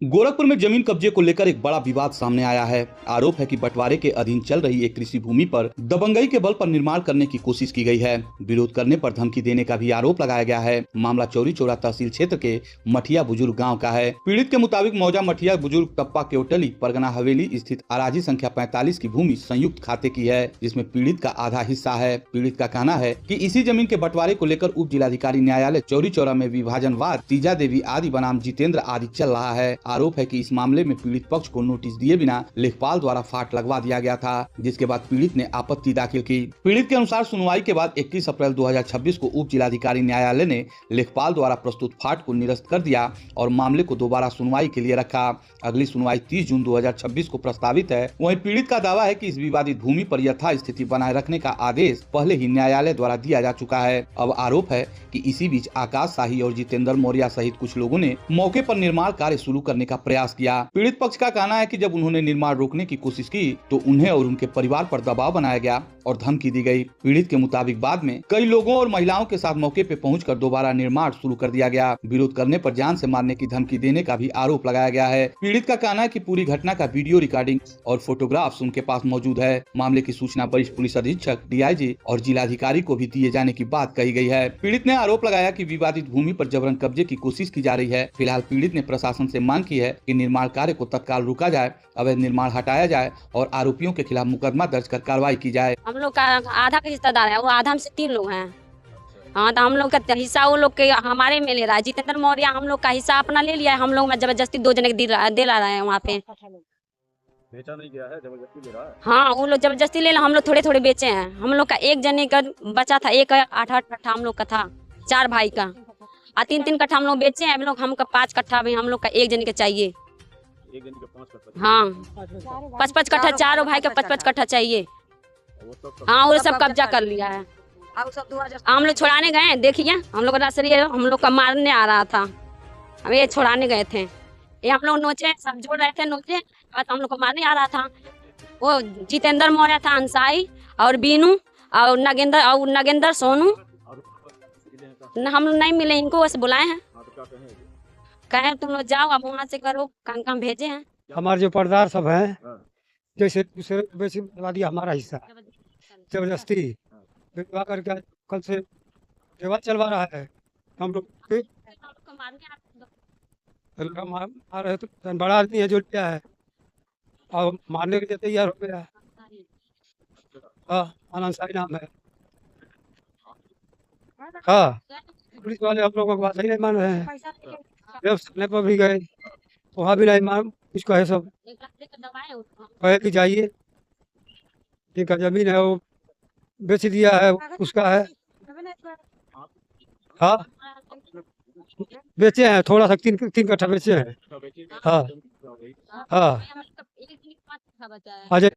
गोरखपुर में जमीन कब्जे को लेकर एक बड़ा विवाद सामने आया है। आरोप है कि बंटवारे के अधीन चल रही एक कृषि भूमि पर दबंगई के बल पर निर्माण करने की कोशिश की गई है। विरोध करने पर धमकी देने का भी आरोप लगाया गया है। मामला चौरी चौरा तहसील क्षेत्र के मठिया बुजुर्ग गांव का है। पीड़ित के मुताबिक मौजा मठिया बुजुर्ग टप्पा केवटली परगना हवेली स्थित अराजी संख्या 45 की भूमि संयुक्त खाते की है, जिसमें पीड़ित का आधा हिस्सा है। पीड़ित का कहना है कि इसी जमीन के बंटवारे को लेकर उप जिलाधिकारी न्यायालय चौरी चौरा में विभाजनवाद, तीजा देवी आदि बनाम जितेंद्र आदि चल रहा है। आरोप है कि इस मामले में पीड़ित पक्ष को नोटिस दिए बिना लेखपाल द्वारा फाट लगवा दिया गया था, जिसके बाद पीड़ित ने आपत्ति दाखिल की। पीड़ित के अनुसार सुनवाई के बाद 21 अप्रैल 2026 को उप जिलाधिकारी न्यायालय ने लेखपाल द्वारा प्रस्तुत फाट को निरस्त कर दिया और मामले को दोबारा सुनवाई के लिए रखा। अगली सुनवाई 30 जून 2026 को प्रस्तावित है। वहीं पीड़ित का दावा है कि इस विवादित भूमि पर यथास्थिति बनाए रखने का आदेश पहले ही न्यायालय द्वारा दिया जा चुका है। अब आरोप है कि इसी बीच आकाश शाही और जितेंद्र मौर्य सहित कुछ लोगों ने मौके पर निर्माण कार्य शुरू करने का प्रयास किया। पीड़ित पक्ष का कहना है कि जब उन्होंने निर्माण रोकने की कोशिश की तो उन्हें और उनके परिवार पर दबाव बनाया गया और धमकी दी गई। पीड़ित के मुताबिक बाद में कई लोगों और महिलाओं के साथ मौके पे पहुंचकर दोबारा निर्माण शुरू कर दिया गया। विरोध करने पर जान से मारने की धमकी देने का भी आरोप लगाया गया है। पीड़ित का कहना है कि पूरी घटना का वीडियो रिकॉर्डिंग और फोटोग्राफ्स उनके पास मौजूद है। मामले की सूचना वरिष्ठ पुलिस अधीक्षक, डीआईजी और जिलाधिकारी को भी दिए जाने की बात कही गई है। पीड़ित ने आरोप लगाया कि विवादित भूमि पर जबरन कब्जे की कोशिश की जा रही है। फिलहाल पीड़ित ने प्रशासन से मांग की है कि निर्माण कार्य को तत्काल रुका जाए, अवैध निर्माण हटाया जाए और आरोपियों के खिलाफ मुकदमा दर्ज कर कार्रवाई की जाए। हम लोग का आधा का हिस्सेदार है, वो आधा हम से 3 लोग हैं। हाँ, तो हम लोग का हिस्सा वो लोग के हमारे में ले रहा है। जितेंद्र मौर्य हम लोग का हिस्सा अपना ले लिया है। हम लोग में जबरदस्ती 2 जने दिला रहे हैं वहाँ पे। बेचा नहीं गया है, जबरदस्ती दे रहा है। हाँ, वो लोग जबरदस्ती ले, हम लोग थोड़े थोड़े बेचे हैं। हम लोग का एक जने का बचा था, एक 8-8 कट्ठा हम लोग का था, 4 भाई का, और 3-3 कट्ठा हम लोग बेचे हैं। हम लोग हमका 5 कट्ठा भी हम लोग का एक जने के चाहिए। एक दिन के 5 कट्ठा। हाँ, 5-5 कट्ठा, चारों भाई का 5-5 कट्ठा चाहिए। हाँ, वो सब कब्जा कर लिया है। हम लोग छुड़ाने गए हैं, देखिए हम लोग नर्सरी हम लोग का मारने आ रहा था, हम ये छुड़ाने गए थे। ये हम लोग नोचे, सब जोड़ रहे थे नोचे, और हम लोग को मारने आ रहा था। वो जितेंद्र मौर्य था, अंसाई और बीनू और नगेंद्र सोनू। हम लोग नहीं मिले, इनको बस बुलाए हैं, कहे तुम लोग जाओ, अब वहाँ से करो, काम भेजे हैं। हमारे जो पर्दार सब हैं, जैसे दूसरे बेच दिया हमारा हिस्सा जबरदस्ती विवाह करके कल से विवाद चलवा रहा है। हम लोग आ रहे तो बड़ा आदमी है जो लिया है और मारने के लिए तैयार हो गया। हाँ, अनंसारी नाम है। हाँ, पुलिस वाले हम लोगों की बात नहीं मान रहे हैं। जब थाने पर भी गए, वहाँ भी नहीं मान, कुछ कहे सब कहे कि जाइए, जिनका जमीन है वो बेच दिया है, उसका है। हाँ, बेचे हैं थोड़ा सा, 3 कट्ठा बेचे हैं। हाँ हाँ।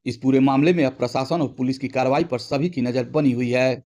इस पूरे मामले में अब प्रशासन और पुलिस की कार्रवाई पर सभी की नजर बनी हुई है।